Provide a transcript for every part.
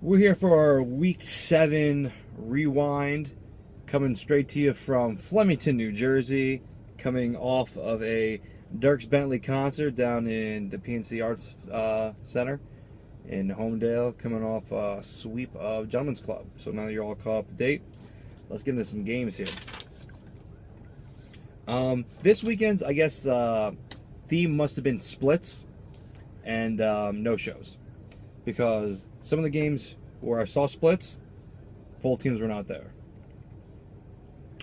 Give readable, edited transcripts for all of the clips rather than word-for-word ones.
We're here for our Week 7 rewind, coming straight to you from Flemington, New Jersey, coming off of a Dierks Bentley concert down in the PNC Arts Center in Homedale, coming off a sweep of Gentlemen's Club. So now you're all caught up to date. Let's get into some games here. This weekend's, I guess, theme must have been splits and no-shows. Because some of the games where I saw splits, full teams were not there.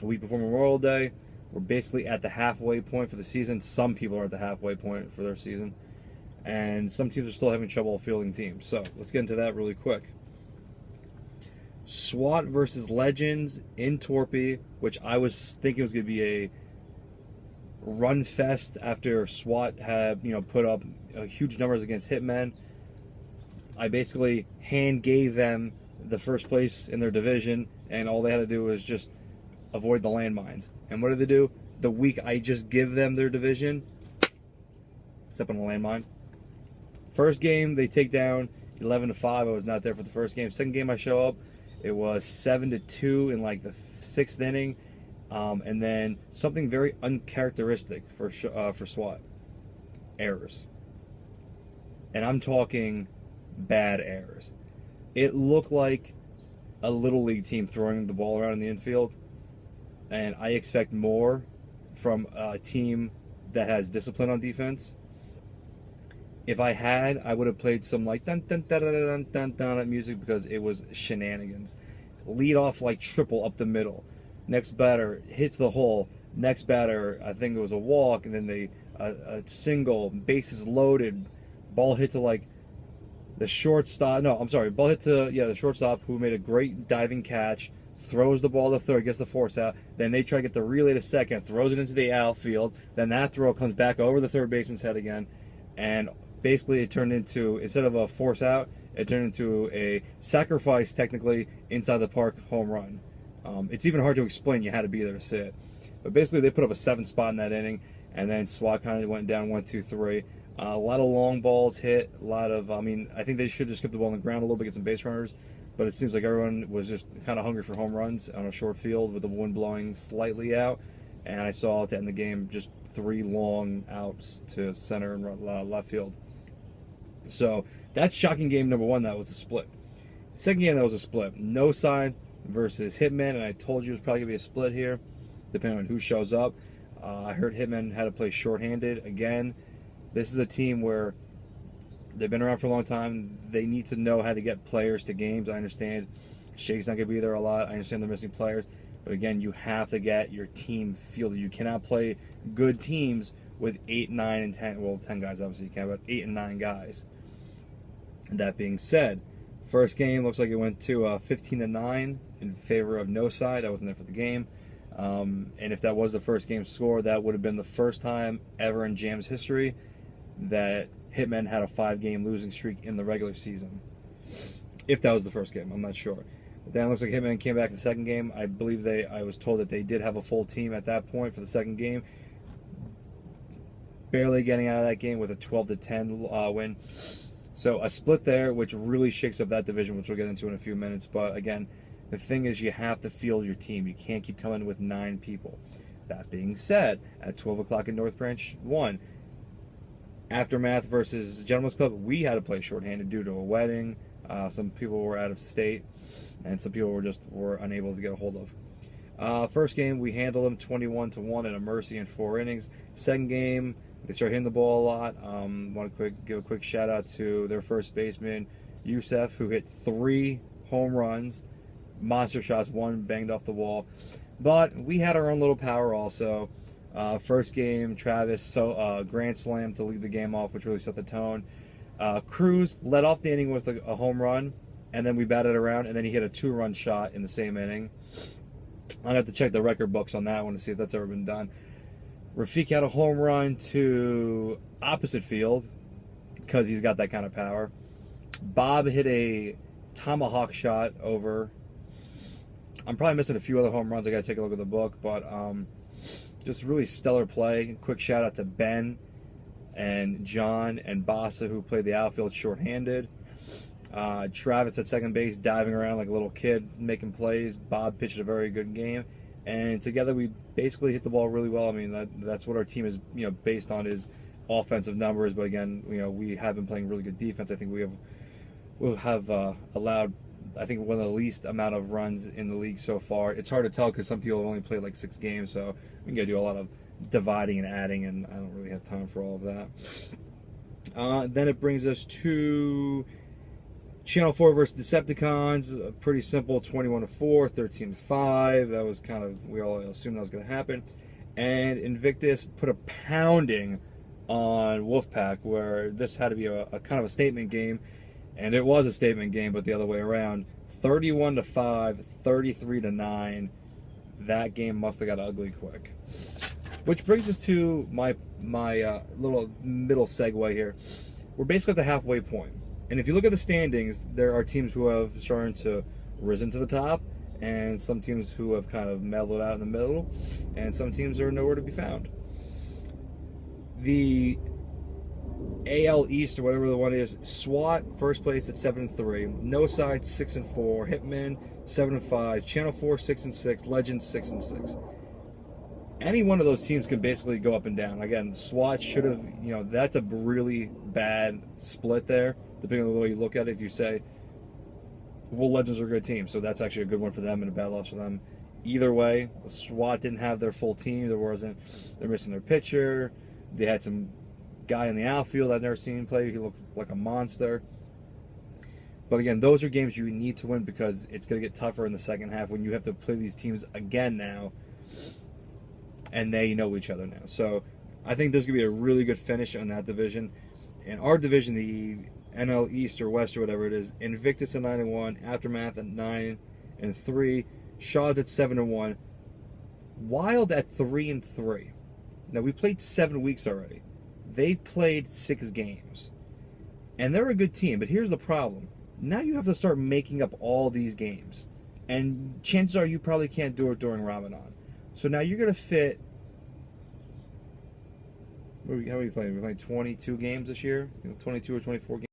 A week before Memorial Day, we're basically at the halfway point for the season. Some people are at the halfway point for their season. And some teams are still having trouble fielding teams. So let's get into that really quick. SWAT versus Legends in Torpy, which I was thinking was going to be a run fest after SWAT had put up huge numbers against Hitmen. I basically hand gave them the first place in their division, and all they had to do was just avoid the landmines. And what did they do? The week I just give them their division, step on a landmine. First game, they take down 11-5. I was not there for the first game. Second game I show up, it was 7-2 in like the 6th inning. And then something very uncharacteristic for SWAT. Errors. And I'm talking bad errors. It looked like a little league team throwing the ball around in the infield, and I expect more from a team that has discipline on defense. If I had, I would have played some like dun dun dun dun dun dun music because it was shenanigans. Lead off like triple up the middle. Next batter hits the hole. Next batter, I think it was a walk, and then a single, bases loaded, ball hit to like the shortstop. No, I'm sorry. Ball hit to the shortstop, who made a great diving catch, throws the ball to third, gets the force out. Then they try to get the relay to second, throws it into the outfield. Then that throw comes back over the third baseman's head again, and basically it turned into, instead of a force out, it turned into a sacrifice, technically inside the park home run. It's even hard to explain. You had to be there to see it. But basically, they put up a 7 spot in that inning, and then SWAT kind of went down 1-2-3. A lot of long balls hit. A lot of, I think they should just keep the ball on the ground a little bit, get some base runners. But it seems like everyone was just kind of hungry for home runs on a short field with the wind blowing slightly out. And I saw to end the game just 3 long outs to center and left field. So that's shocking game number 1. That was a split. Second game, that was a split. No side versus Hitmen, and I told you it was probably going to be a split here, depending on who shows up. I heard Hitmen had to play shorthanded again. This is a team where they've been around for a long time. They need to know how to get players to games. I understand Shake's not going to be there a lot. I understand they're missing players. But again, you have to get your team fielded. You cannot play good teams with 8, 9, and 10. Well, 10 guys, obviously you can, but 8 and 9 guys. And that being said, first game looks like it went to 15-9 in favor of no side. I wasn't there for the game. And if that was the first game score, that would have been the first time ever in Jam's history that Hitmen had a 5-game losing streak in the regular season. If that was the first game, I'm not sure. Then it looks like Hitmen came back the second game. I believe I was told that they did have a full team at that point for the second game. Barely getting out of that game with a 12-10 win. So a split there, which really shakes up that division, which we'll get into in a few minutes. But again, the thing is, you have to field your team. You can't keep coming with 9 people. That being said, at 12 o'clock in North Branch 1, Aftermath versus Gentlemen's Club, we had to play shorthanded due to a wedding. Some people were out of state, and some people were unable to get a hold of. First game, we handled them 21-1 in a mercy in 4 innings. Second game, they started hitting the ball a lot. Want to give a quick shout out to their first baseman, Youssef, who hit 3 home runs, monster shots, 1 banged off the wall. But we had our own little power also. First game, Travis grand slam to lead the game off, which really set the tone. Cruz led off the inning with a home run, and then we batted around, and then he hit a 2-run shot in the same inning. I'll have to check the record books on that one to see if that's ever been done. Rafiq had a home run to opposite field because he's got that kind of power. Bob hit a tomahawk shot over. I'm probably missing a few other home runs. I got to take a look at the book, but just really stellar play. Quick shout out to Ben and John and Bassa, who played the outfield shorthanded. Travis at second base, diving around like a little kid, making plays. Bob pitched a very good game, and together we basically hit the ball really well. I mean, that's what our team is, based on, is offensive numbers. But again, we have been playing really good defense. I think we'll have allowed, I think, one of the least amount of runs in the league so far. It's hard to tell because some people have only played like 6 games, so we can do a lot of dividing and adding, and I don't really have time for all of that. Then it brings us to Channel 4 versus Decepticons. Pretty simple, 21-4, 13-5. That was kind of, we all assumed that was going to happen. And Invictus put a pounding on Wolfpack, where this had to be a kind of a statement game. And it was a statement game, but the other way around. 31-5, 33-9. That game must have got ugly quick. Which brings us to my little middle segue here. We're basically at the halfway point. And if you look at the standings, there are teams who have started to risen to the top, and some teams who have kind of mellowed out in the middle, and some teams are nowhere to be found. The AL East, or whatever the one is, SWAT first place at 7-3, No Side 6-4, Hitman 7-5, Channel 4 6-6, Legends 6-6. Any one of those teams can basically go up and down. Again, SWAT should have, that's a really bad split there, depending on the way you look at it. If you say, well, Legends are a good team, so that's actually a good one for them and a bad loss for them. Either way, SWAT didn't have their full team. They're missing their pitcher. They had some guy in the outfield I've never seen play. He looked like a monster. But again, those are games you need to win because it's going to get tougher in the second half when you have to play these teams again now, and they know each other now. So I think there's going to be a really good finish on that division. In our division, the NL East or West or whatever it is, Invictus at 9-1, Aftermath at 9-3, Shaw's at 7-1, Wild at 3-3. Now, we played 7 weeks already. They've played 6 games. And they're a good team, but here's the problem. Now you have to start making up all these games. And chances are you probably can't do it during Ramadan. So now you're going to fit... How are we playing? We're playing 22 games this year? 22 or 24 games?